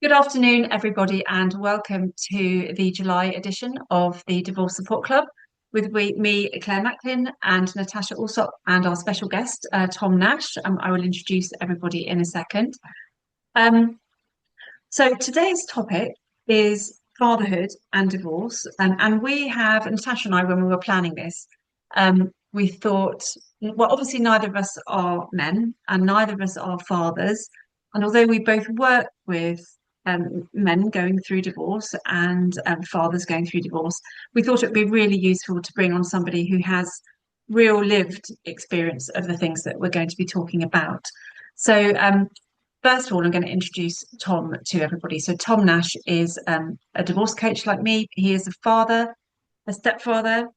Good afternoon, everybody, and welcome to the July edition of the Divorce Support Club with me, Claire Macklin, and Natasha Alsop, and our special guest, Tom Nash. I will introduce everybody in a second. Um, so today's topic is fatherhood and divorce, and we have Natasha and I, when we were planning this, we thought, well, obviously neither of us are men, and neither of us are fathers, and although we both work with men going through divorce and fathers going through divorce, we thought it would be really useful to bring on somebody who has real lived experience of the things that we're going to be talking about. So, first of all, I'm going to introduce Tom to everybody. So, Tom Nash is a divorce coach like me. He is a father, a stepfather,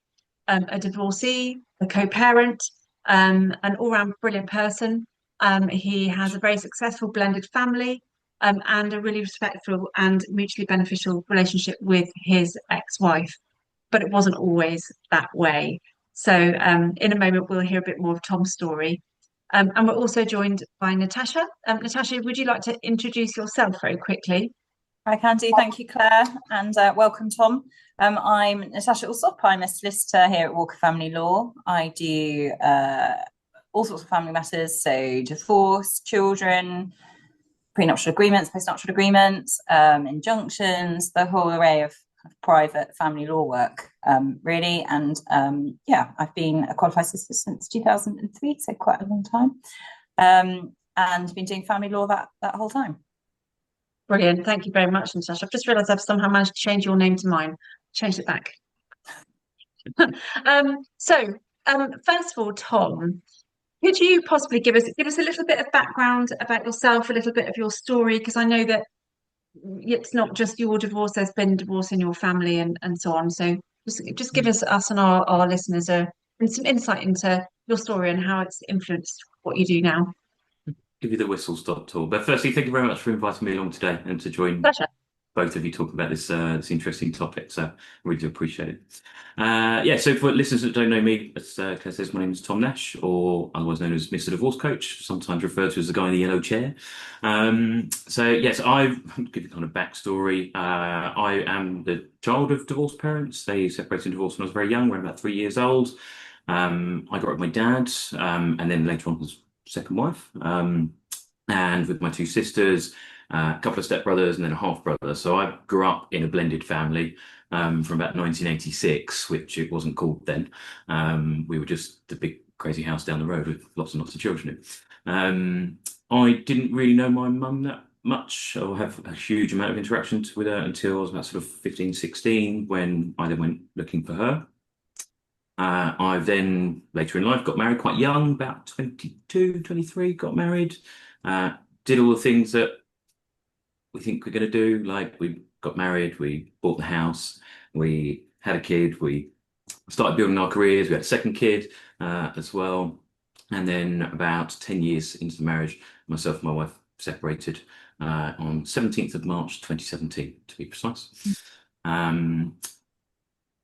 a divorcee, a co-parent, an all-round brilliant person. He has a very successful blended family, and a really respectful and mutually beneficial relationship with his ex-wife. But it wasn't always that way. So in a moment, we'll hear a bit more of Tom's story. And we're also joined by Natasha. Natasha, would you like to introduce yourself very quickly? I can do. Thank you, Claire, and welcome, Tom. I'm Natasha Alsop. I'm a solicitor here at Walker Family Law. I do all sorts of family matters, so divorce, children, prenuptial agreements, postnuptial agreements, injunctions, the whole array of private family law work, really. And yeah, I've been a qualified solicitor since 2003, so quite a long time, and been doing family law that whole time. Brilliant. Thank you very much, Natasha. I've just realised I've somehow managed to change your name to mine. Changed it back. First of all, Tom, could you possibly give us a little bit of background about yourself, a little bit of your story? Because I know that it's not just your divorce, there's been divorce in your family and so on. So just give us and our listeners some insight into your story and how it's influenced what you do now. Give you the whistle stop tour. But firstly, thank you very much for inviting me along today and to join Pleasure. both of you talking about this interesting topic. So I really do appreciate it. Yeah, so for listeners that don't know me, as Claire says, my name is Tom Nash, or otherwise known as Mr. Divorce Coach, sometimes referred to as the guy in the yellow chair. So yes, I'll give you kind of backstory. I am the child of divorced parents. They separated and divorced when I was very young, when I was about 3 years old. I grew up with my dad, and then later on his second wife, and with my two sisters, a couple of stepbrothers, and then a half brother. So I grew up in a blended family from about 1986, which it wasn't called then. We were just the big crazy house down the road with lots and lots of children in. I didn't really know my mum that much or have a huge amount of interaction with her until I was about sort of 15, 16, when I then went looking for her. I then, later in life, got married quite young, about 22, 23, got married. Did all the things that we think we're going to do. Like, we got married, we bought the house, we had a kid, we started building our careers, we had a second kid as well. And then about 10 years into the marriage, myself and my wife separated on 17th of March 2017, to be precise.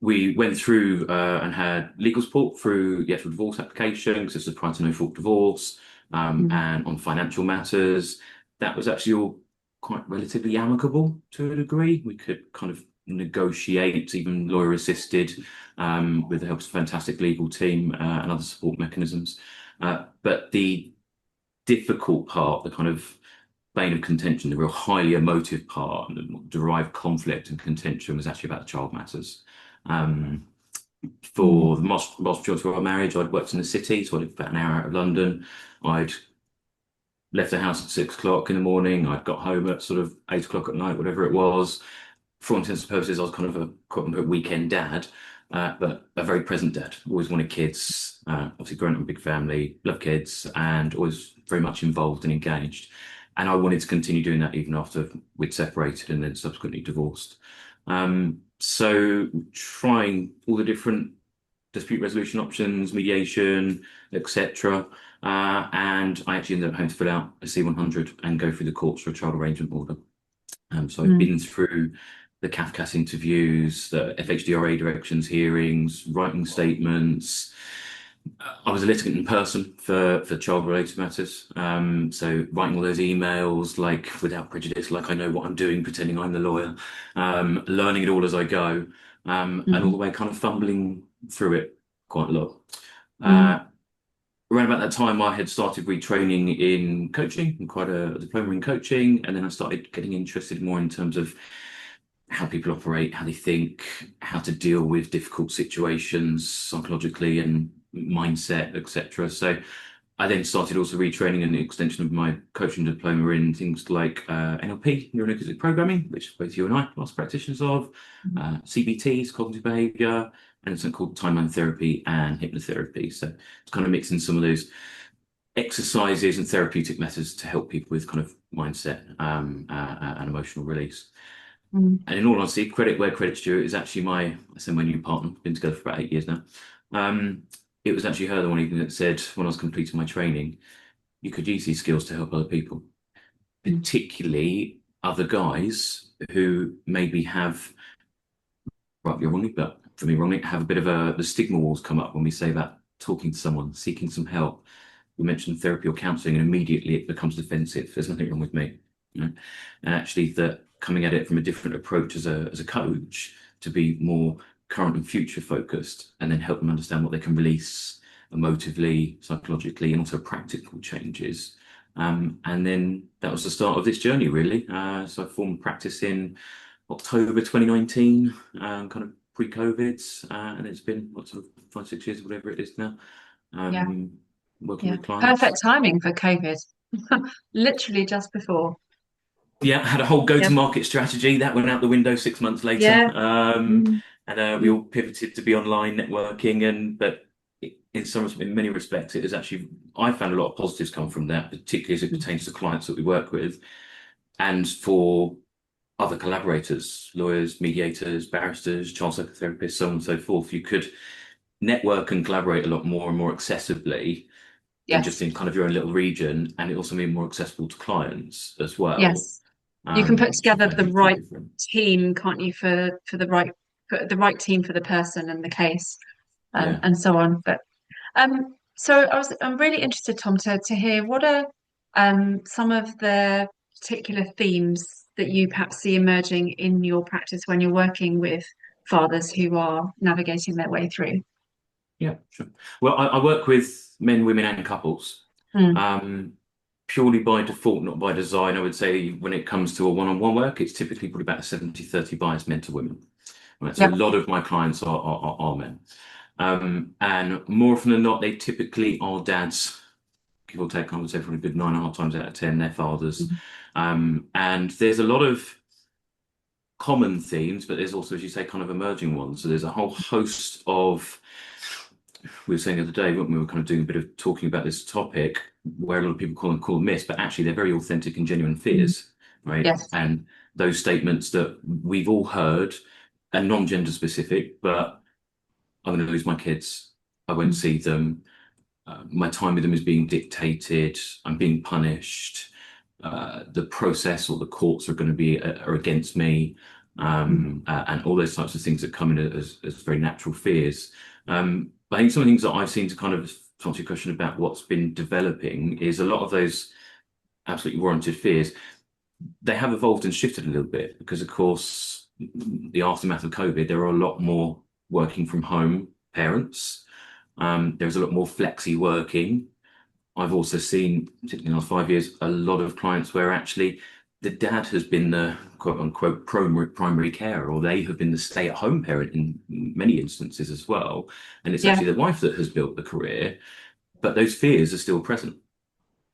We went through and had legal support through the actual divorce application, because it's a prior to no fault divorce, and on financial matters. That was actually all quite relatively amicable to a degree. We could kind of negotiate, even lawyer assisted, with the help of a fantastic legal team and other support mechanisms. But the difficult part, the kind of bane of contention, the real highly emotive part, and the derived conflict and contention, was actually about the child matters. For the most majority of our marriage, I'd worked in the city, so I lived about an hour out of London. I'd left the house at 6 o'clock in the morning. I'd got home at sort of 8 o'clock at night, whatever it was. For all intents and purposes, I was kind of a quote unquote weekend dad, but a very present dad. Always wanted kids, obviously growing up in a big family, love kids, and always very much involved and engaged. And I wanted to continue doing that even after we'd separated and then subsequently divorced. So trying all the different dispute resolution options, mediation, etc. And I actually ended up having to fill out a C100 and go through the courts for a child arrangement order. So I've been through the CAFCAS interviews, the FHDRA directions hearings, writing statements, I was a litigant in person for child-related matters. So writing all those emails, like without prejudice, like I know what I'm doing, pretending I'm the lawyer, learning it all as I go, and all the Mhm. way kind of fumbling through it quite a lot. Mm. Uh, Around about that time, I had started retraining in coaching, and quite a diploma in coaching, and then I started getting interested more in terms of how people operate, how they think, how to deal with difficult situations psychologically and mindset, etc. So I then started also retraining an extension of my coaching diploma in things like NLP, neurolinguistic programming, which both you and I are last practitioners of, CBTs, cognitive behavior, and something called timeline therapy and hypnotherapy. So it's kind of mixing some of those exercises and therapeutic methods to help people with kind of mindset and emotional release. Mm. And in all honesty, credit where credit's due is actually I say my new partner, been together for about 8 years now. Um, it was actually her the one evening that said, when I was completing my training, you could use these skills to help other people, Mm. particularly other guys who maybe have, rightly or wrongly, but for me wrongly, have a bit of the stigma walls come up when we say that talking to someone, seeking some help. We mention therapy or counselling, and immediately it becomes defensive. There's nothing wrong with me, you know? And actually, that coming at it from a different approach as a coach to be more current and future focused, and then help them understand what they can release emotively, psychologically, and also practical changes. And then that was the start of this journey, really. So I formed practice in October 2019, kind of pre-COVID, and it's been what, sort of 5, 6 years, whatever it is now, Yeah, um, working yeah. with clients. Perfect timing for COVID. Literally just before. Yeah, had a whole Yep. go-to-market strategy that went out the window 6 months later, Yeah. Mm. and we Mm. all pivoted to be online networking. And but in many respects, it is actually I found a lot of positives come from that, particularly as it pertains to clients that we work with, and for other collaborators, lawyers, mediators, barristers, child psychotherapists, so on and so forth. You could network and collaborate a lot more and more accessibly in just Yes. in kind of your own little region, and it also made more accessible to clients as well, Yes. You can put which I together found the hugely right different. team, can't you, for the right team for the person and the case, Yeah. and so on. But so I'm really interested, Tom, to hear what are some of the particular themes that you perhaps see emerging in your practice when you're working with fathers who are navigating their way through. Yeah, sure. Well, I work with men, women, and couples, Mm. um, purely by default, not by design. I would say when it comes to a one-on-one work, it's typically probably about a 70-30 bias men to women. Right, so a Yep. lot of my clients are men. And more often than not, they typically are dads, give or take, I would say for a good 9.5 times out of 10, they're fathers. Mhm. And there's a lot of common themes, but there's also, as you say, kind of emerging ones. So there's a whole host of, we were saying the other day, when we were kind of doing a bit of talking about this topic, where a lot of people call them myths, but actually they're very authentic and genuine Mhm. fears, right? Yes. And those statements that we've all heard, and non-gender specific, but I'm going to lose my kids. I won't Mm. see them. My time with them is being dictated. I'm being punished. The process or the courts are going to be are against me, Mm. and all those types of things that come in as very natural fears. But I think some of the things that I've seen to answer your question about what's been developing is a lot of those absolutely warranted fears. They have evolved and shifted a little bit because, of course, the aftermath of COVID, there are a lot more working from home parents. There's a lot more flexi working. I've also seen, particularly in the last 5 years, a lot of clients where actually the dad has been the quote unquote primary carer, or they have been the stay-at-home parent in many instances as well. And it's Yeah. actually the wife that has built the career, but those fears are still present.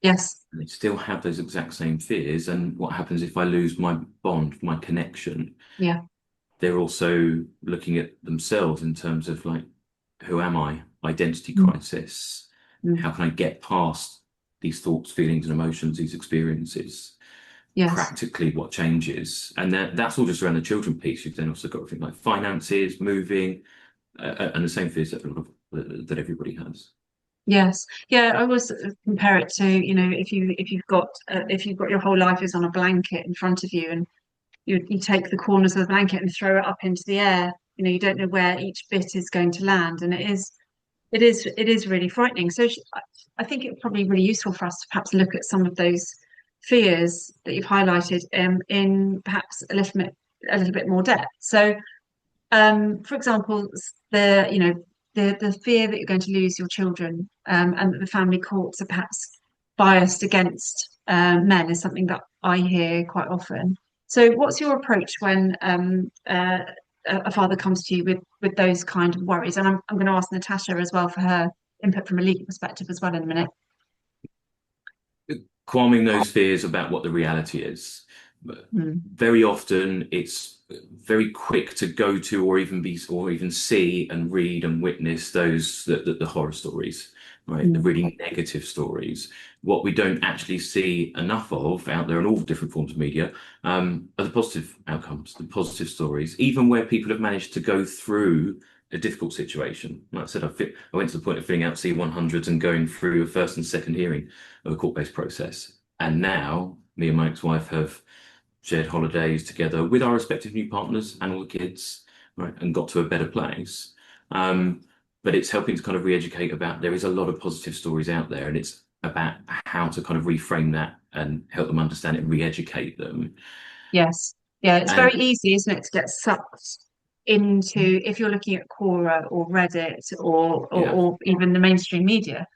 Yes. They still have those exact same fears. And what happens if I lose my bond, my connection? Yeah. They're also looking at themselves in terms of like, who am I? Identity Mm. crisis. Mm. How can I get past these thoughts, feelings, and emotions, these experiences? Yes. Practically, what changes? And that's all just around the children piece. You've then also got things like finances, moving, and the same fears that everybody has. Yes. Yeah. I always compare it to, if you've got your whole life is on a blanket in front of you and you take the corners of the blanket and throw it up into the air, you don't know where each bit is going to land. And it is it is really frightening. So I think it's probably really useful for us to perhaps look at some of those fears that you've highlighted in perhaps a little bit more depth. So, for example, the fear that you're going to lose your children, and that the family courts are perhaps biased against men is something that I hear quite often. So, what's your approach when a father comes to you with those kind of worries? And I'm going to ask Natasha as well for her input from a legal perspective as well in a minute. Calming those fears about what the reality is. Very often it's very quick to go to or even see and read and witness those the horror stories, right? The really negative stories. What we don't actually see enough of out there in all different forms of media are the positive outcomes, the positive stories, even where people have managed to go through a difficult situation. Like I said, I went to the point of filling out C100s and going through a first and second hearing of a court-based process. And now me and my ex-wife have shared holidays together with our respective new partners and all the kids, right, and got to a better place. But it's helping to kind of re-educate about there is a lot of positive stories out there, and it's about how to kind of reframe that and help them understand it and re-educate them. Yes. Yeah, it's And very easy, isn't it, to get sucked into, if you're looking at Quora or Reddit yeah, or even the mainstream media,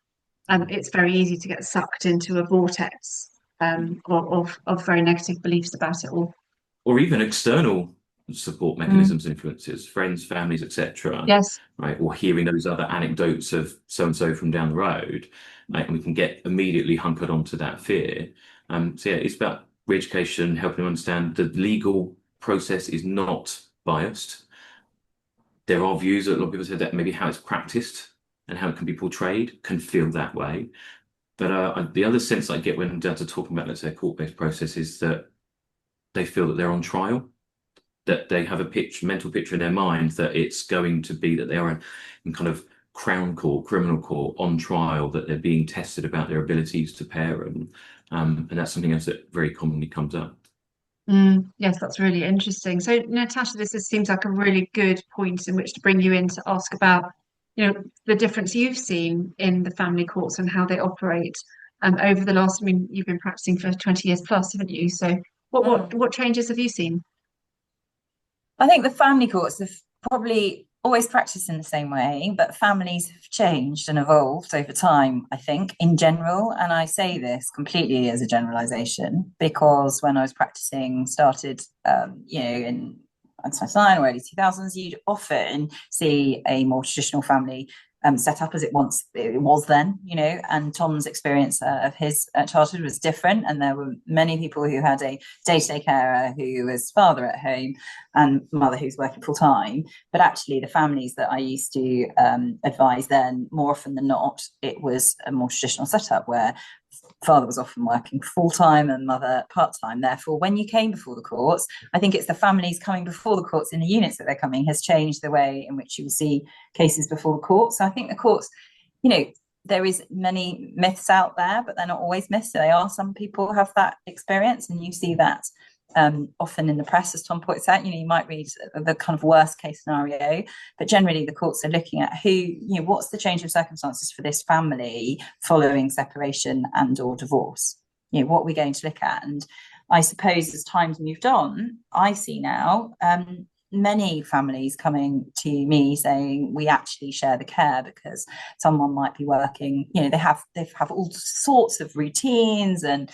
it's very easy to get sucked into a vortex of very negative beliefs about it all. or even external support Mm, mechanisms, influences, friends, families, etc. yes. Right, or hearing those other anecdotes of so and so from down the road, right, and we can get immediately hunkered onto that fear. So yeah, it's about re-education, helping them understand the legal process is not biased. There are views that a lot of people said that maybe how it's practiced and how it can be portrayed can feel that way. But the other sense I get when dads are talking about, let's say, a court-based process is that they feel that they're on trial, that they have a mental picture in their mind that it's going to be that they are in kind of Crown Court, criminal court, on trial, that they're being tested about their abilities to parent. And that's something else that very commonly comes up. Yes, that's really interesting. So, Natasha, seems like a really good point in which to bring you in to ask about, the difference you've seen in the family courts and how they operate over the last, I mean, you've been practicing for 20 years plus, haven't you? So what changes have you seen? I think the family courts have probably always practiced in the same way, but families have changed and evolved over time, I think, in general. And I say this completely as a generalization because when I was practicing, started, in 1999 or early 2000s, you'd often see a more traditional family set up as it was then, and Tom's experience of his childhood was different. And there were many people who had a day-to-day carer who was father at home and mother who's working full time. But actually the families that I used to advise then, more often than not, it was a more traditional setup where father was often working full-time and mother part-time. Therefore, when you came before the courts, I think it's the families coming before the courts in the units that they're coming has changed the way in which you will see cases before the courts. So I think the courts, there is many myths out there, but they're not always myths. They are, some people have that experience, and you see that often in the press, as Tom points out. You might read the kind of worst case scenario, but generally the courts are looking at what's the change of circumstances for this family following separation and or divorce. What are we going to look at? And I suppose as time's moved on, I see now many families coming to me saying we actually share the care because someone might be working, they have all sorts of routines and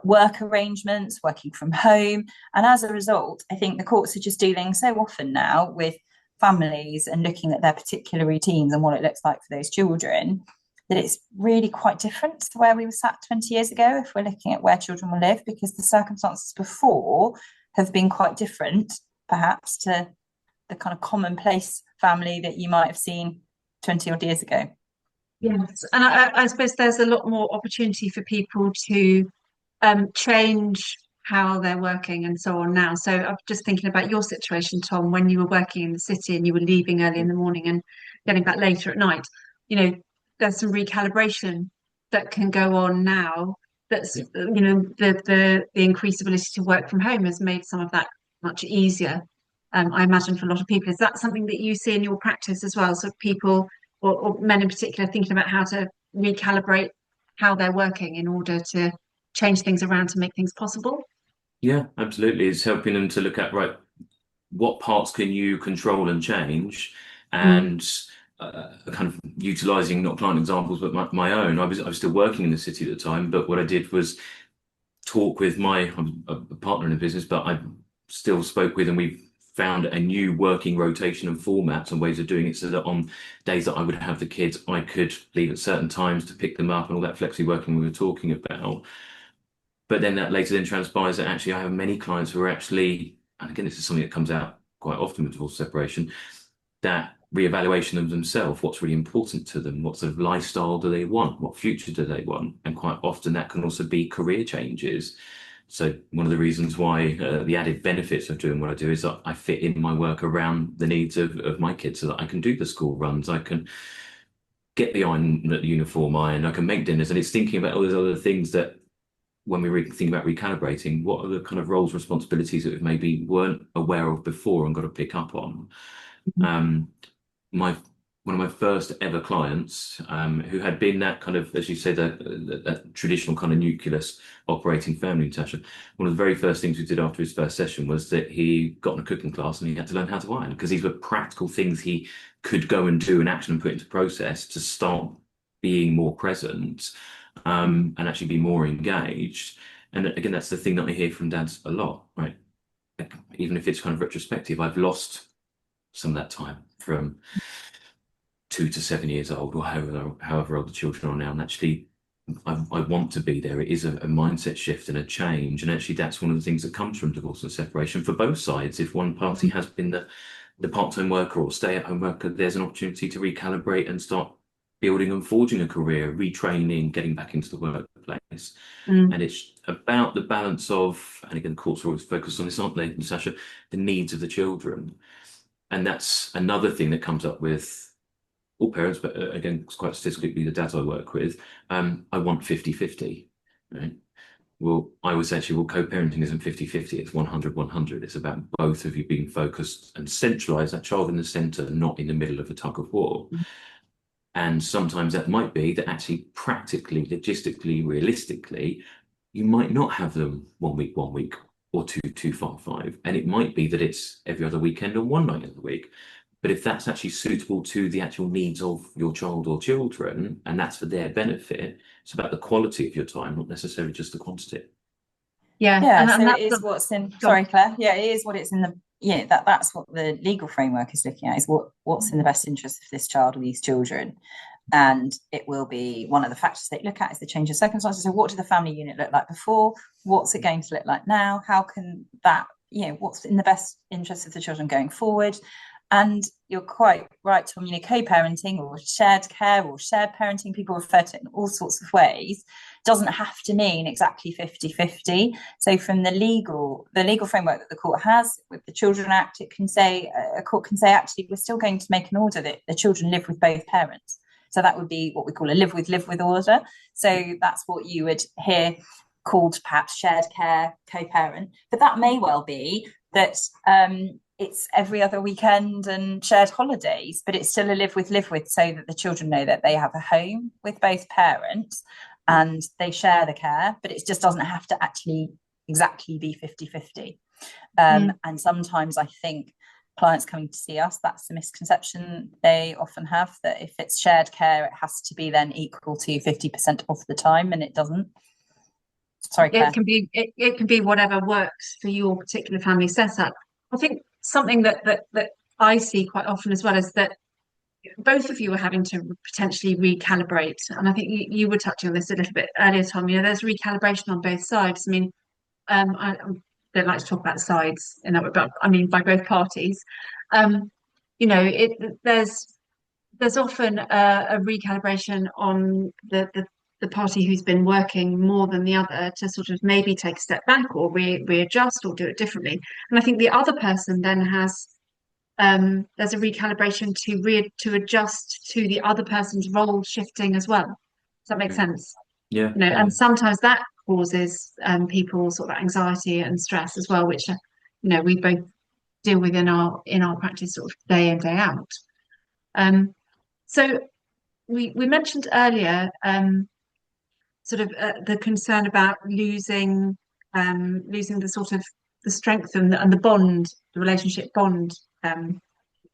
work arrangements, working from home. And as a result, I think the courts are just dealing so often now with families and looking at their particular routines and what it looks like for those children, that it's really quite different to where we were sat 20 years ago if we're looking at where children will live, because the circumstances before have been quite different perhaps to the kind of commonplace family that you might have seen 20 odd years ago. Yes, and I suppose there's a lot more opportunity for people to change how they're working and so on now. So I'm just thinking about your situation, Tom, when you were working in the city and you were leaving early in the morning and getting back later at night. There's some recalibration that can go on now. That's the increased ability to work from home has made some of that much easier. I imagine for a lot of people. Is that something that you see in your practice as well? So people or men in particular, thinking about how to recalibrate how they're working in order to change things around to make things possible. Yeah, absolutely. It's helping them to look at, right, what parts can you control and change, Mm. and kind of utilizing not client examples but my own. I was still working in the city at the time, but what I did was talk with I'm a partner in the business, but I still spoke with, and we found a new working rotation and formats and ways of doing it, so that on days that I would have the kids, I could leave at certain times to pick them up, and all that flexi working we were talking about. But then that later then transpires that actually I have many clients who are actually, and again, this is something that comes out quite often with divorce separation, that reevaluation of themselves, what's really important to them, what sort of lifestyle do they want, what future do they want, and quite often that can also be career changes. So one of the reasons why the added benefits of doing what I do is that I fit in my work around the needs of my kids, so that I can do the school runs, I can get the uniform iron, I can make dinners, and it's thinking about all those other things that when we think about recalibrating, what are the kind of roles, responsibilities that we maybe weren't aware of before and got to pick up on. Um, my One of my first ever clients, who had been that kind of, as you said, that traditional kind of nucleus operating family, Natasha. One of the very first things we did after his first session was that he got in a cooking class and he had to learn how to iron, because these were practical things he could go and do in action and put into process to start being more present, and actually be more engaged. And again, that's the thing that I hear from dads a lot, right? Even if it's kind of retrospective, I've lost some of that time from 2 to 7 years old, or however old the children are now. And actually, I want to be there. It is a mindset shift and a change. And actually, that's one of the things that comes from divorce and separation for both sides. If one party has been the part-time worker or stay-at-home worker, there's an opportunity to recalibrate and start building and forging a career, retraining, getting back into the workplace. Mm. And it's about the balance of, and again, the courts are always focused on this, aren't they, Natasha? The needs of the children. And that's another thing that comes up with all parents, but again, it's quite statistically the dads I work with. I want 50-50, right? Well, I would say actually, well, co-parenting isn't 50-50, it's 100-100. It's about both of you being focused and centralize that child in the center, not in the middle of a tug of war. And sometimes that might be that actually practically, logistically, realistically, you might not have them 1 week, or 2-2-5-5. And it might be that it's every other weekend or one night of the week. But if that's actually suitable to the actual needs of your child or children, and that's for their benefit, it's about the quality of your time, not necessarily just the quantity. Yeah, Yeah, and so it that's is what's in, go on. sorry, Claire. Yeah, it is what it's in the, yeah, that's what the legal framework is looking at, is what's in the best interest of this child or these children. And it will be one of the factors they look at is the change of circumstances. So what did the family unit look like before? What's it going to look like now? How can that, what's in the best interest of the children going forward? And you're quite right, Tom, co-parenting or shared care or shared parenting, people refer to it in all sorts of ways, doesn't have to mean exactly 50-50. So from the legal framework that the court has with the Children Act, it can say, a court can say, actually, we're still going to make an order that the children live with both parents. So that would be what we call a live with order. So that's what you would hear called perhaps shared care, co-parent. But that may well be that it's every other weekend and shared holidays, but it's still a live with, so that the children know that they have a home with both parents and they share the care, but it just doesn't have to actually exactly be 50-50. And sometimes I think clients coming to see us, that's the misconception they often have, that if it's shared care, it has to be then equal to 50% of the time, and it doesn't. Sorry, Claire. It can be whatever works for your particular family setup. I think something that I see quite often as well is that both of you are having to potentially recalibrate, and I think you were touching on this a little bit earlier, Tom. There's recalibration on both sides. I mean, I don't like to talk about sides in that way, but I mean by both parties. There's often a recalibration on the party who's been working more than the other to sort of maybe take a step back or readjust or do it differently. And I think the other person then has there's a recalibration to adjust to the other person's role shifting as well. Does that make sense? Yeah. And sometimes that causes people sort of anxiety and stress as well, which we both deal with in our practice sort of day in day out. So we mentioned earlier sort of the concern about losing the sort of the strength and the bond, the relationship bond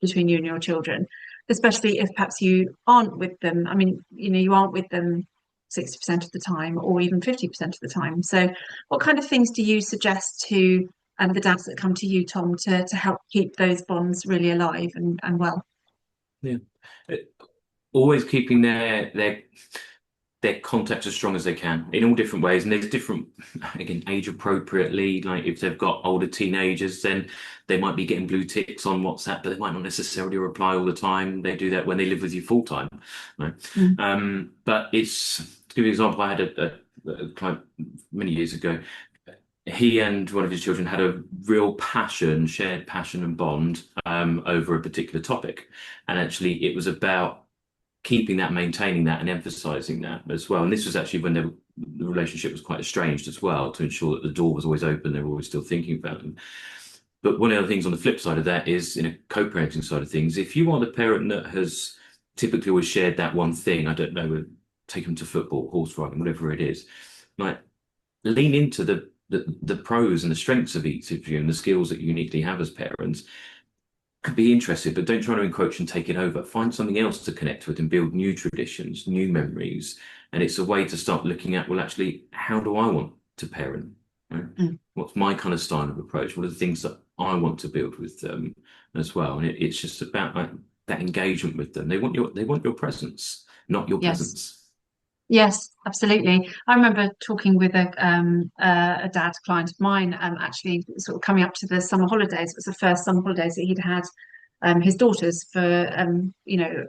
between you and your children, especially if perhaps you aren't with them. I mean, you aren't with them 60% of the time or even 50% of the time. So what kind of things do you suggest to the dads that come to you, Tom, to help keep those bonds really alive and well? Yeah. Uh, Always keeping their contact as strong as they can in all different ways. And there's different, again, age appropriately. Like if they've got older teenagers, then they might be getting blue ticks on WhatsApp, but they might not necessarily reply all the time. They do that when they live with you full time. Right? Mm. But it's, to give you an example, I had a client many years ago. He and one of his children had a real passion, shared passion and bond over a particular topic. And actually, it was about keeping that, maintaining that, and emphasizing that as well. And this was actually when the relationship was quite estranged as well, to ensure that the door was always open, they were always still thinking about them. But one of the things on the flip side of that is, in a co-parenting side of things, if you are the parent that has typically always shared that one thing, I don't know, take them to football, horse riding, whatever it is, like lean into the pros and the strengths of each of you and the skills that you uniquely have as parents. Could be interested, but don't try to encroach and take it over. Find something else to connect with and build new traditions, new memories. And it's a way to start looking at, well, actually, how do I want to parent? Right? Mm. What's my kind of style of approach? What are the things that I want to build with them as well? And it's just about like that engagement with them. They want your presence, not your Yes. presence. Yes, absolutely. I remember talking with a dad client of mine, actually sort of coming up to the summer holidays. It was the first summer holidays that he'd had his daughters for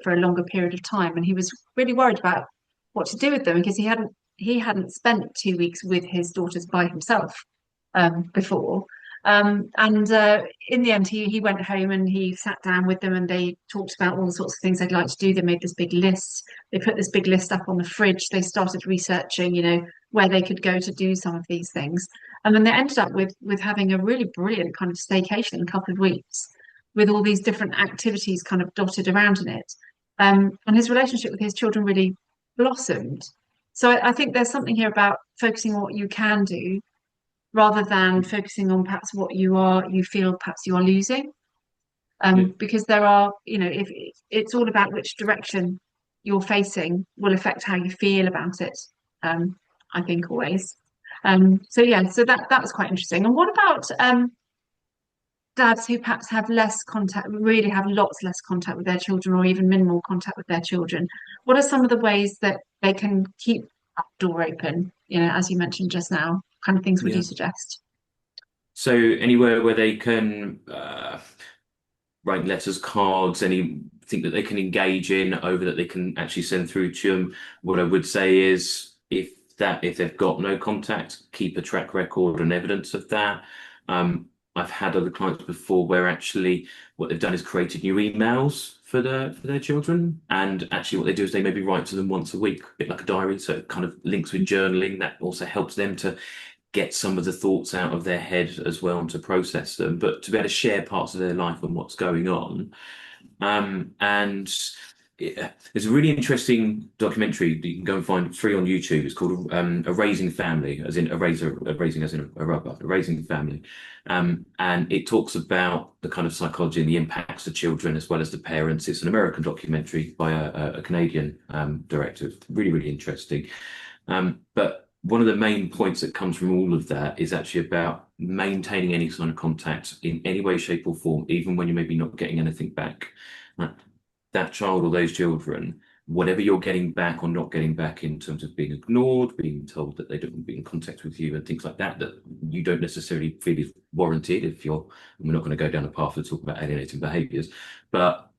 for a longer period of time, and he was really worried about what to do with them because he hadn't spent 2 weeks with his daughters by himself before. And in the end, he went home and he sat down with them and they talked about all the sorts of things they'd like to do. They made this big list. They put this big list up on the fridge. They started researching, where they could go to do some of these things. And then they ended up with having a really brilliant kind of staycation in a couple of weeks with all these different activities kind of dotted around in it. And his relationship with his children really blossomed. So I think there's something here about focusing on what you can do rather than focusing on perhaps what you feel perhaps you are losing. Yeah. Because there are, if it's all about which direction you're facing will affect how you feel about it. Um, I think always. So yeah, so that was quite interesting. And what about dads who perhaps have less contact, really have lots less contact with their children, or even minimal contact with their children? What are some of the ways that they can keep that door open? As you mentioned just now, what kind of things would you Yeah. suggest? So anywhere where they can write letters, cards, anything that they can engage in over that they can actually send through to them. What I would say is if they've got no contact, keep a track record and evidence of that. I've had other clients before where actually what they've done is created new emails for their children, and actually what they do is they maybe write to them once a week, a bit like a diary, so it kind of links with journaling. That also helps them to get some of the thoughts out of their head as well and to process them, but to be able to share parts of their life and what's going on. And there's a really interesting documentary that you can go and find free on YouTube. It's called A Raising Family, as in a raising as in a rubber, a raising family. And it talks about the kind of psychology and the impacts to children as well as the parents. It's an American documentary by a Canadian director. Really, really interesting. But one of the main points that comes from all of that is actually about maintaining any kind of contact in any way, shape, or form, even when you're maybe not getting anything back. Like, that child or those children, whatever you're getting back or not getting back in terms of being ignored, being told that they don't be in contact with you and things like that, that you don't necessarily feel is warranted we're not going to go down a path of talk about alienating behaviours, but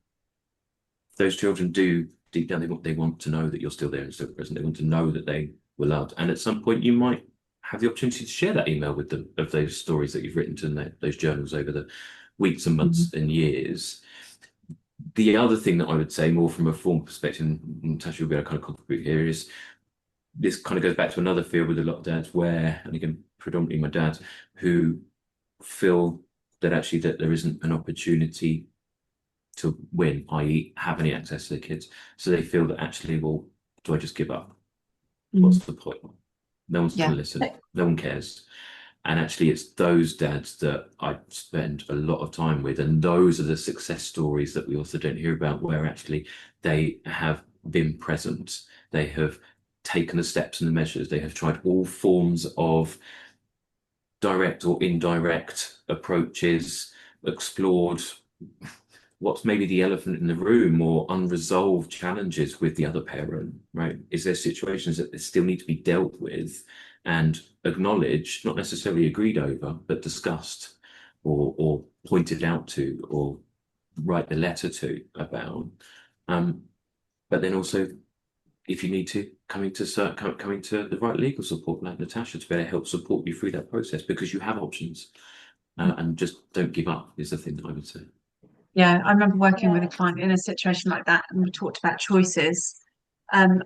those children do deep down, they want to know that you're still there and still present. They want to know that they were loved. And at some point you might have the opportunity to share that email with them of those stories that you've written to those journals over the weeks and months and years. The other thing that I would say, more from a form perspective, and Natasha will be able to kind of contribute here, is this kind of goes back to another field with a lot of dads where, and again, predominantly my dads, who feel that actually that there isn't an opportunity to win, i.e. have any access to the kids. So they feel that actually, well, do I just give up? What's the point? No one's going to listen. No one cares. And actually, it's those dads that I spend a lot of time with. And those are the success stories that we also don't hear about, where actually they have been present. They have taken the steps and the measures. They have tried all forms of direct or indirect approaches, explored what's maybe the elephant in the room or unresolved challenges with the other parent, right? Is there situations that still need to be dealt with and acknowledged, not necessarily agreed over, but discussed or pointed out to or write a letter to about. But then also, if you need to, coming to the right legal support like Natasha to be able to help support you through that process, because you have options, and just don't give up is the thing that I would say. Yeah, I remember working with a client in a situation like that, and we talked about choices. And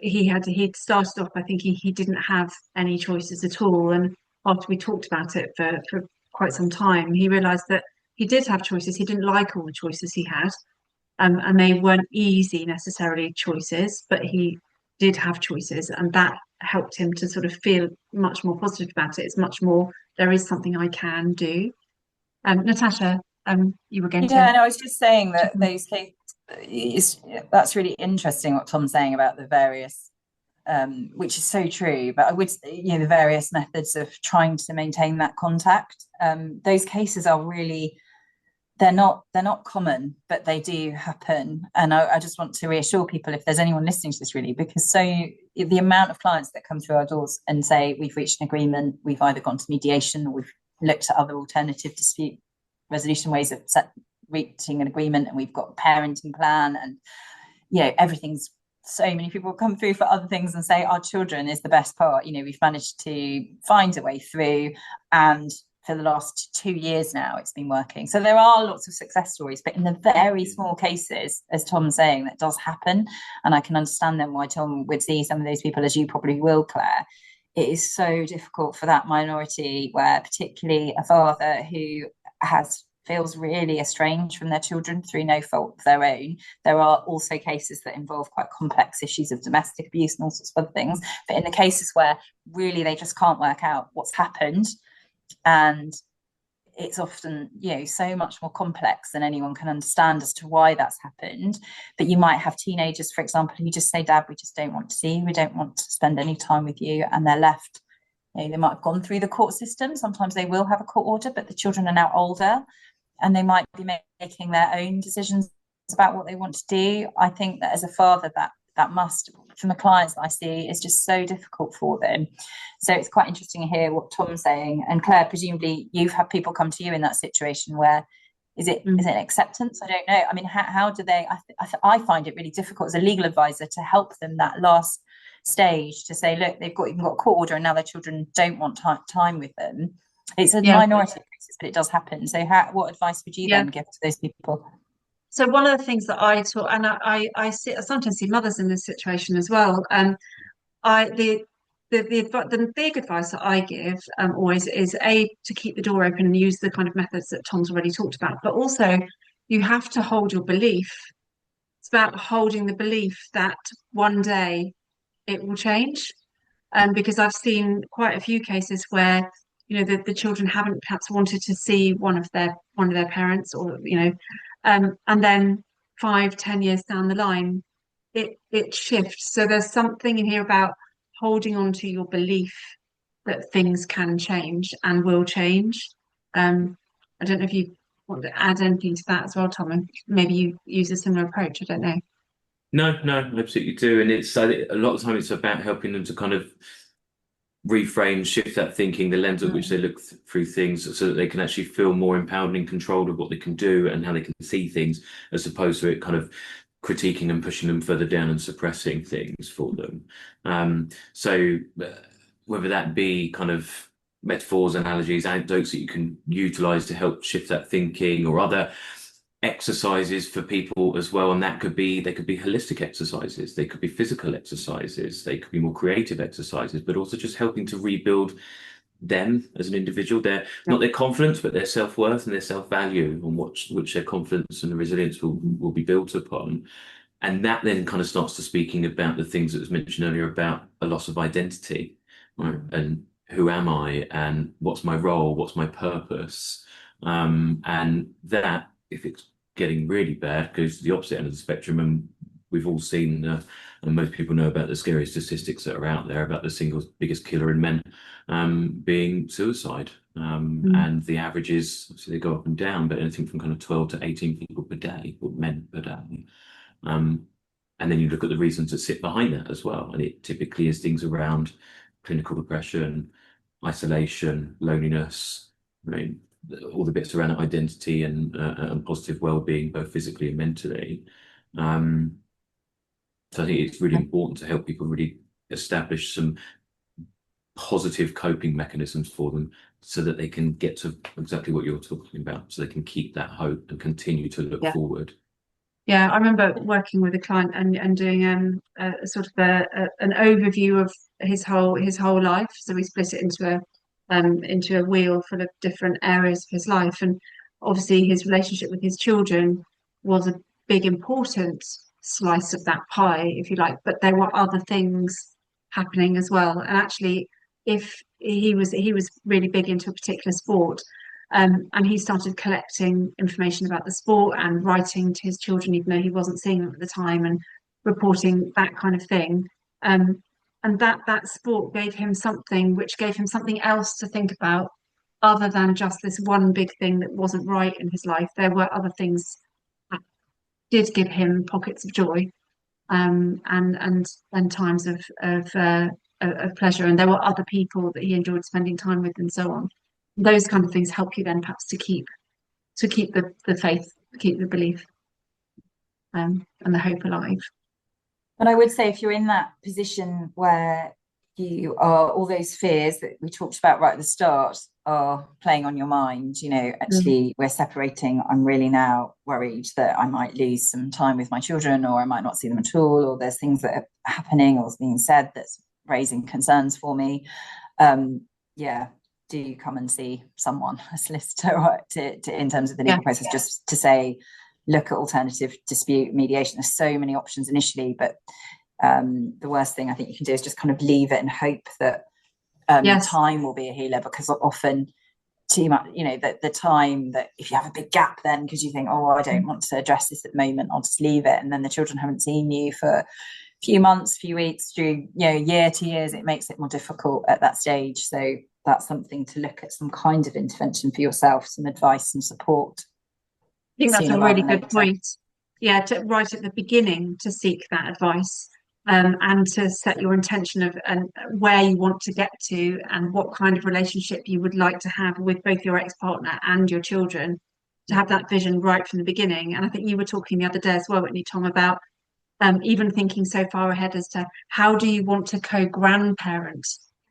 he'd started off by thinking he didn't have any choices at all. And after we talked about it for quite some time, he realized that he did have choices. He didn't like all the choices he had. And they weren't easy necessarily choices, but he did have choices, and that helped him to sort of feel much more positive about it. It's much more, there is something I can do. Natasha, you were going to. Yeah, and I was just saying that those cases, that's really interesting what Tom's saying about the various, which is so true. But I would, the various methods of trying to maintain that contact. Those cases are really, they're not common, but they do happen. And I just want to reassure people, if there's anyone listening to this, really, because the amount of clients that come through our doors and say we've reached an agreement, we've either gone to mediation or we've looked at other alternative dispute resolution ways of reaching an agreement, and we've got a parenting plan, and everything's, so many people come through for other things and say our children is the best part. We've managed to find a way through, and for the last 2 years now it's been working. So there are lots of success stories, but in the very small cases, as Tom's saying, that does happen. And I can understand then why Tom would see some of those people, as you probably will, Claire. It is so difficult for that minority, where particularly a father who feels really estranged from their children through no fault of their own. There are also cases that involve quite complex issues of domestic abuse and all sorts of other things. But in the cases where really they just can't work out what's happened, and it's often, so much more complex than anyone can understand as to why that's happened. But you might have teenagers, for example, who just say, Dad, we just don't want to see you. We don't want to spend any time with you. And they're left, they might have gone through the court system. Sometimes they will have a court order, but the children are now older and they might be making their own decisions about what they want to do. I think that as a father, that must, from the clients that I see, is just so difficult for them. So it's quite interesting to hear what Tom's saying. And Claire, presumably you've had people come to you in that situation where, is it acceptance? I don't know. I mean, how do they, I find it really difficult as a legal advisor to help them that last stage, to say, look, they've even got a court order and now their children don't want time with them. It's a minority of cases, but it does happen. So what advice would you then give to those people? So one of the things that I taught, and I sometimes see mothers in this situation as well. The big advice that I give always is to keep the door open and use the kind of methods that Tom's already talked about. But also, you have to hold your belief. It's about holding the belief that one day it will change. Because I've seen quite a few cases where the children haven't perhaps wanted to see one of their parents, or and then 5-10 years down the line it shifts. So there's something in here about holding on to your belief that things can change and will change. I don't know if you want to add anything to that as well, Tom, and maybe you use a similar approach. I don't know. No, absolutely do. And it's a lot of time it's about helping them to kind of reframe, shift that thinking, the lens at which they look through things, so that they can actually feel more empowered and in control of what they can do and how they can see things, as opposed to it kind of critiquing and pushing them further down and suppressing things for them. So whether that be kind of metaphors, analogies, anecdotes that you can utilize to help shift that thinking, or other exercises for people as well, and they could be holistic exercises, they could be physical exercises, they could be more creative exercises, but also just helping to rebuild them as an individual, their not their confidence, but their self-worth and their self-value, on which their confidence and the resilience will be built upon. And that then kind of starts to speaking about the things that was mentioned earlier about a loss of identity, right? And who am I, and what's my role, what's my purpose? And that, if it's getting really bad, goes to the opposite end of the spectrum. And we've all seen, and most people know about the scary statistics that are out there about the single biggest killer in men being suicide. And the averages, obviously, they go up and down, but anything from kind of 12 to 18 people per day, or men per day. And then you look at the reasons that sit behind that as well. And it typically is things around clinical depression, isolation, loneliness, right? All the bits around identity and positive well-being, both physically and mentally. So I think it's really important to help people really establish some positive coping mechanisms for them so that they can get to exactly what you're talking about, so they can keep that hope and continue to look forward. Yeah, I remember working with a client and doing a sort of an overview of his whole life. So we split it into a wheel full of different areas of his life, and obviously his relationship with his children was a big important slice of that pie, if you like. But there were other things happening as well. And actually, if he was really big into a particular sport. And he started collecting information about the sport and writing to his children, even though he wasn't seeing them at the time, and reporting that kind of thing. And that sport gave him something, which gave him something else to think about, other than just this one big thing that wasn't right in his life. There were other things that did give him pockets of joy, and times of pleasure. And there were other people that he enjoyed spending time with, and so on. Those kind of things help you then perhaps to keep the faith, keep the belief, and the hope alive. And I would say, if you're in that position where you are, all those fears that we talked about right at the start are playing on your mind, actually we're separating, I'm really now worried that I might lose some time with my children, or I might not see them at all, or there's things that are happening or being said that's raising concerns for me. Do come and see someone, a solicitor, in terms of the legal process, just to say, look at alternative dispute mediation. There's so many options initially, but the worst thing I think you can do is just kind of leave it and hope that time will be a healer, because often too much, the time that, if you have a big gap then because you think, oh, I don't want to address this at the moment, I'll just leave it, and then the children haven't seen you for a few months, few weeks, through year to years, it makes it more difficult at that stage. So that's something to look at, some kind of intervention for yourself, some advice and support. I think that's a really good point. Yeah, right at the beginning to seek that advice, and to set your intention of and where you want to get to, and what kind of relationship you would like to have with both your ex-partner and your children, to have that vision right from the beginning. And I think you were talking the other day as well, weren't you, Tom, about even thinking so far ahead as to how do you want to co-grandparent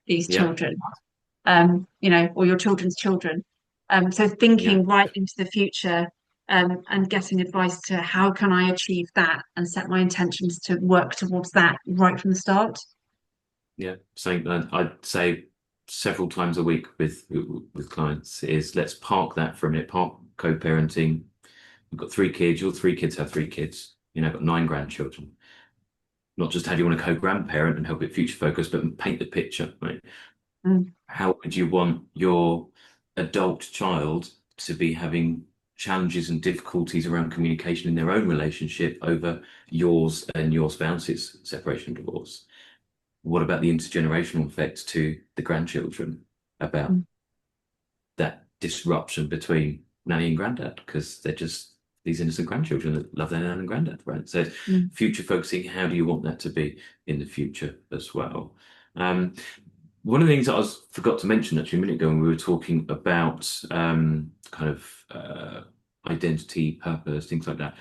these children, or your children's children. So thinking right into the future, and getting advice to how can I achieve that, and set my intentions to work towards that right from the start. Yeah, something that I'd say several times a week with clients is, let's park that for a minute. Park co-parenting. We've got 3 kids. Your 3 kids have 3 kids. I've got 9 grandchildren. Not just how do you want to co-grandparent and help it future focus, but paint the picture, right? How would you want your adult child to be having challenges and difficulties around communication in their own relationship over yours and your spouse's separation and divorce? What about the intergenerational effect to the grandchildren about that disruption between nanny and granddad? Because they're just these innocent grandchildren that love their nan and granddad, right? So future focusing, how do you want that to be in the future as well? One of the things that I forgot to mention actually a minute ago when we were talking about identity, purpose, things like that.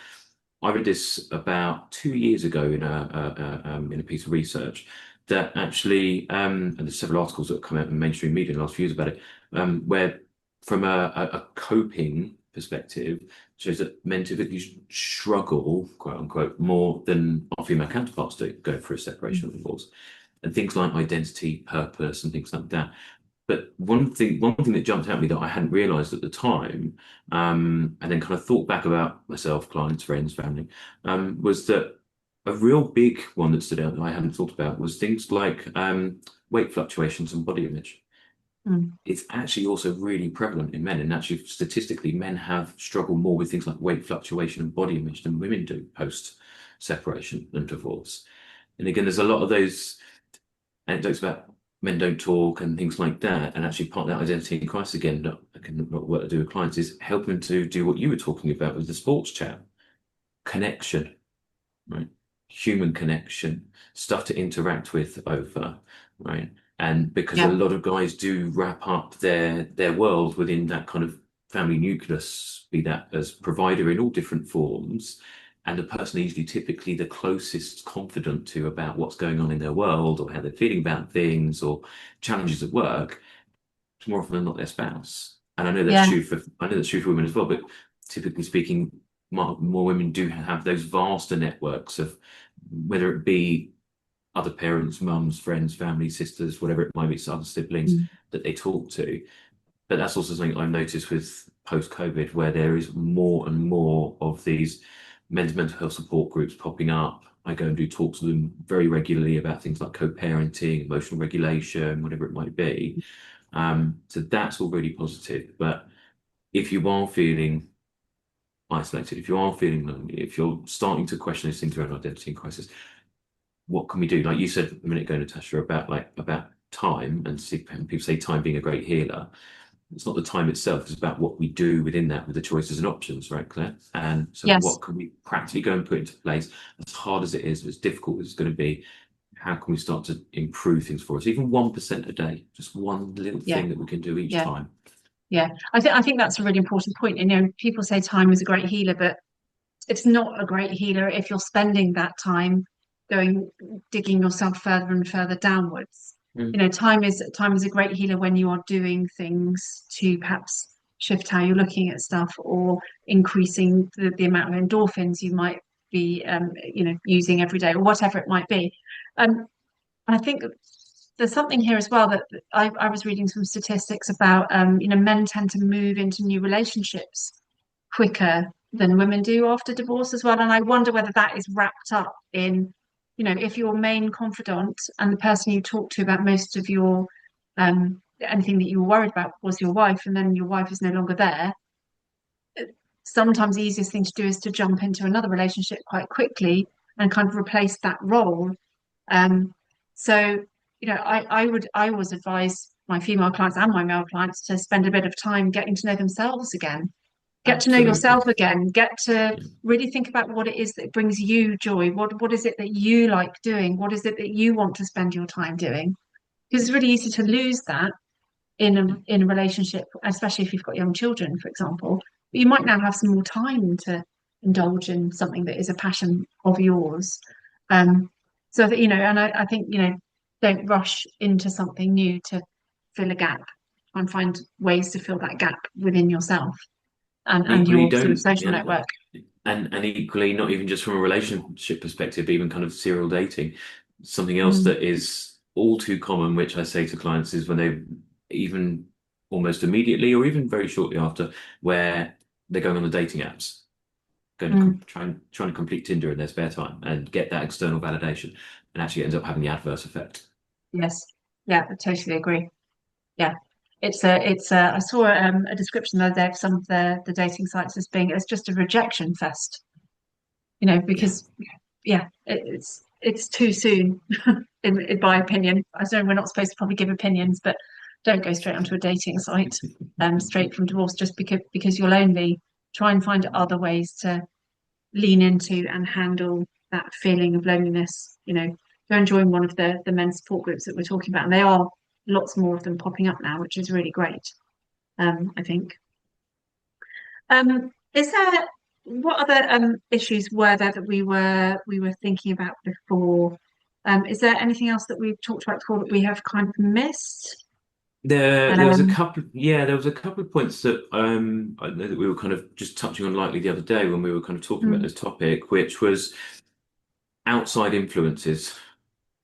I read this about 2 years ago in a piece of research that actually, and there's several articles that have come out in mainstream media in the last few years about it, where from a coping perspective, shows that men typically struggle, quote unquote, more than our female counterparts do go through a separation or divorce. And things like identity, purpose, and things like that. But one thing that jumped out at me that I hadn't realised at the time, and then kind of thought back about myself, clients, friends, family, was that a real big one that stood out that I hadn't thought about was things like weight fluctuations and body image. Mm. It's actually also really prevalent in men, and actually statistically, men have struggled more with things like weight fluctuation and body image than women do post separation and divorce. And again, there's a lot of those anecdotes about men don't talk and things like that. And actually, part of that identity in crisis again, not what I do with clients is help them to do what you were talking about with the sports chat, connection, right? Human connection, stuff to interact with over, right? And because a Yeah. lot of guys do wrap up their world within that kind of family nucleus, be that as provider in all different forms, and the person usually typically the closest confidant to about what's going on in their world or how they're feeling about things or challenges at work, it's more often than not their spouse. And Yeah. I know that's true for women as well, but typically speaking, more women do have those vaster networks of whether it be other parents, mums, friends, family, sisters, whatever it might be, other siblings Mm. that they talk to. But that's also something I've noticed with post-COVID, where there is more and more of these men's mental health support groups popping up. I go and do talks with them very regularly about things like co-parenting, emotional regulation, whatever it might be. So that's all really positive. But if you are feeling isolated, if you are feeling lonely, if you're starting to question those things around identity and crisis, what can we do? Like you said a minute ago, Natasha, about time, and people say time being a great healer. It's not the time itself, it's about what we do within that with the choices and options, right, Claire? And so Yes. what can we practically go and put into place, as hard as it is, as difficult as it's going to be, how can we start to improve things for us? Even 1% a day, just one little Yeah. thing that we can do each Yeah. time. Yeah. I think that's a really important point. And people say time is a great healer, but it's not a great healer if you're spending that time going digging yourself further and further downwards. Mm. Time is a great healer when you are doing things to perhaps shift how you're looking at stuff or increasing the amount of endorphins you might be using every day or whatever it might be. And I think there's something here as well that I was reading some statistics about men tend to move into new relationships quicker than women do after divorce as well. And I wonder whether that is wrapped up in, if your main confidant and the person you talk to about most of your anything that you were worried about was your wife, and then your wife is no longer there. Sometimes the easiest thing to do is to jump into another relationship quite quickly and kind of replace that role. So, I always advise my female clients and my male clients to spend a bit of time getting to know themselves again, get to know Absolutely. yourself again, get to Yeah. really think about what it is that brings you joy. What is it that you like doing? What is it that you want to spend your time doing? Because it's really easy to lose that in a relationship, especially if you've got young children, for example. But you might now have some more time to indulge in something that is a passion of yours. Um, so that, and I think, don't rush into something new to fill a gap. Try and find ways to fill that gap within yourself and Equally your sort of don't, social yeah. network. And equally, not even just from a relationship perspective, even kind of serial dating. Something else Mm, that is all too common, which I say to clients, is when they even almost immediately or even very shortly after, where they're going on the dating apps, going to mm, trying to complete Tinder in their spare time and get that external validation, and actually ends up having the adverse effect. yes. Yeah, I totally agree. Yeah. I saw a description the other day of some of the dating sites as being it's just a rejection fest, Yeah. because yeah, it's too soon in my opinion. I know we're not supposed to probably give opinions, but don't go straight onto a dating site straight from divorce just because you're lonely. Try and find other ways to lean into and handle that feeling of loneliness. Go and join one of the men's support groups that we're talking about, and they are lots more of them popping up now, which is really great. I think. Is there what other issues were there that we were thinking about before? Is there anything else that we've talked about before that we have kind of missed? There was a Um, couple, yeah, there was a couple of points that I know that we were kind of just touching on lightly the other day when we were kind of talking about mm. this topic, which was outside influences,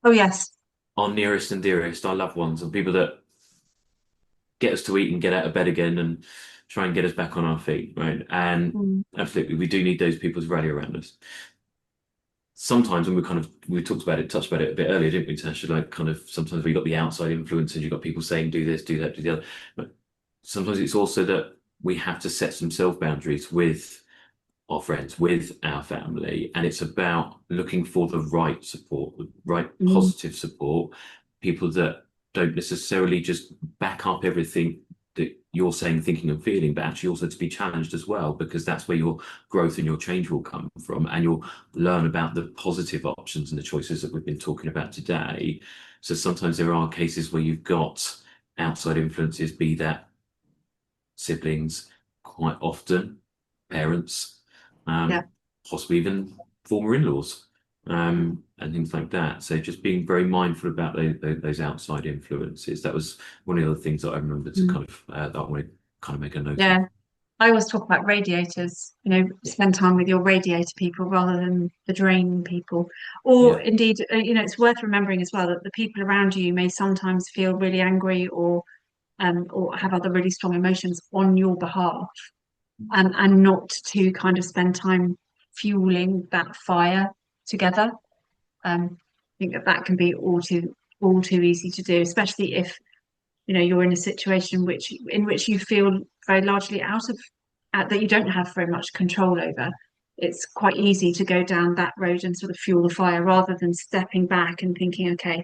Oh yes. our nearest and dearest, our loved ones, and people that get us to eat and get out of bed again and try and get us back on our feet, right? And Mm. absolutely, we do need those people to rally around us. Sometimes, and we talked about it, touched about it a bit earlier, didn't we, Tasha? Like, kind of sometimes we got the outside influences, you've got people saying, do this, do that, do the other. But sometimes it's also that we have to set some self boundaries with our friends, with our family, and it's about looking for the right support, the right Mm. positive support, people that don't necessarily just back up everything that you're saying, thinking, and feeling, but actually also to be challenged as well, because that's where your growth and your change will come from, and you'll learn about the positive options and the choices that we've been talking about today. So sometimes there are cases where you've got outside influences, be that siblings, quite often parents, Yeah. possibly even former in-laws, and things like that. So just being very mindful about those outside influences. That was one of the other things that I remember to Mm. kind of that I want to kind of make a note of. Yeah. I always talk about radiators, Yeah, spend time with your radiator people rather than the drain people. Or yeah, indeed, it's worth remembering as well that the people around you may sometimes feel really angry or have other really strong emotions on your behalf, and not to kind of spend time fueling that fire together. I think that can be all too easy to do, especially if you're in a situation in which you feel very largely out of that you don't have very much control over. It's quite easy to go down that road and sort of fuel the fire rather than stepping back and thinking, okay,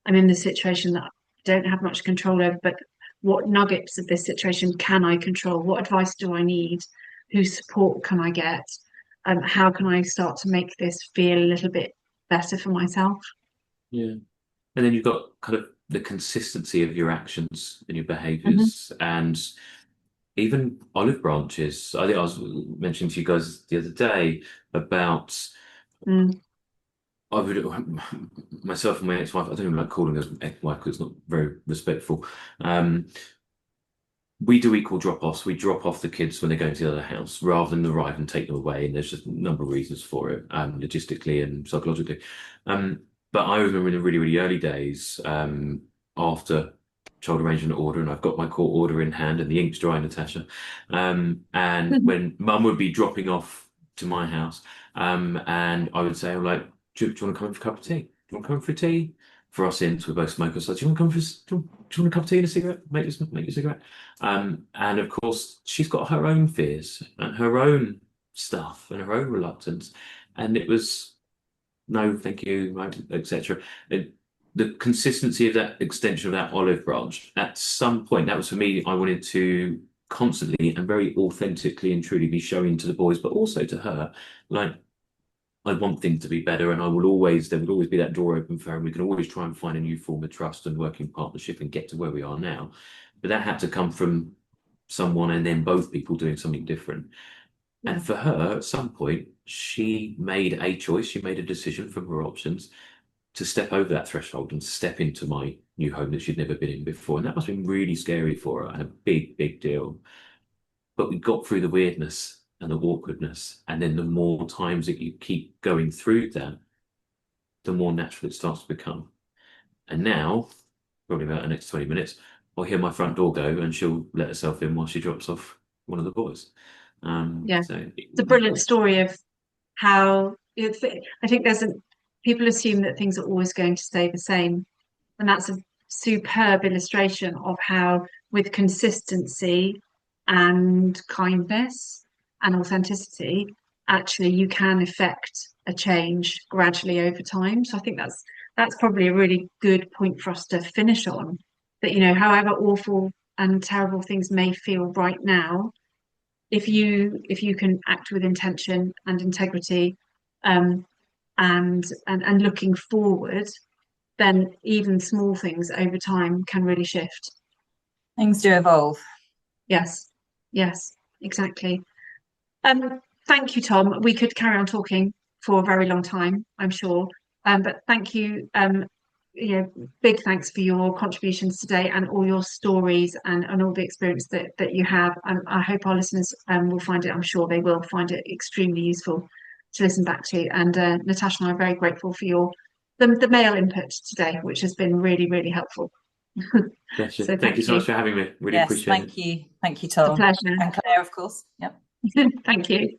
I'm in this situation that I don't have much control over, but what nuggets of this situation can I control? What advice do I need? Whose support can I get? How can I start to make this feel a little bit better for myself? yeah. And then you've got kind of the consistency of your actions and your Hmm. behaviors, and even olive branches. I think I was mentioning to you guys the other day about Mm. I would myself and my ex-wife. I don't even like calling her ex-wife because it's not very respectful. Um, we do equal drop-offs. We drop off the kids when they go into the other house rather than arrive and take them away. And there's just a number of reasons for it, logistically and psychologically. But I remember in the really, really early days, after child arrangement order, and I've got my court order in hand and the ink's dry, Natasha. And when mum would be dropping off to my house, and I would say, I'm like, do you want to come in for a cup of tea? Do you want to come in for a tea? For us in, so we're both smokers. So, do you want to come for, do you want a cup of tea and a cigarette? Make a cigarette. And of course, she's got her own fears and her own stuff and her own reluctance. And it was no, thank you, right, etc. The consistency of that extension of that olive branch, at some point, that was for me, I wanted to constantly and very authentically and truly be showing to the boys, but also to her, like, I want things to be better, and there will always be that door open for her, and we can always try and find a new form of trust and working partnership and get to where we are now. But that had to come from someone and then both people doing something different. Yeah. And for her, at some point, she made a choice, she made a decision from her options to step over that threshold and step into my new home that she'd never been in before. And that must have been really scary for her and a big, big deal. But we got through the weirdness and the awkwardness. And then the more times that you keep going through that, the more natural it starts to become. And now, probably about the next 20 minutes, I'll hear my front door go and she'll let herself in while she drops off one of the boys. Yeah. So It's a brilliant story of how I think people assume that things are always going to stay the same. And that's a superb illustration of how, with consistency and kindness and authenticity, actually you can effect a change gradually over time. So I think that's probably a really good point for us to finish on. That, however awful and terrible things may feel right now, if you can act with intention and integrity, um, and looking forward, then even small things over time can really shift. Things do evolve. Yes, yes, exactly. Thank you, Tom. We could carry on talking for a very long time, I'm sure. But thank you. Big thanks for your contributions today and all your stories and all the experience that you have. I hope our listeners will find it, I'm sure they will find it extremely useful to listen back to. And Natasha and I are very grateful for the male input today, which has been really, really helpful. Pleasure. So Thank you so much for having me. Really Yes, appreciate it. thank you. Thank you, It's a Tom. pleasure. And Claire, of course. Yep. Thank you.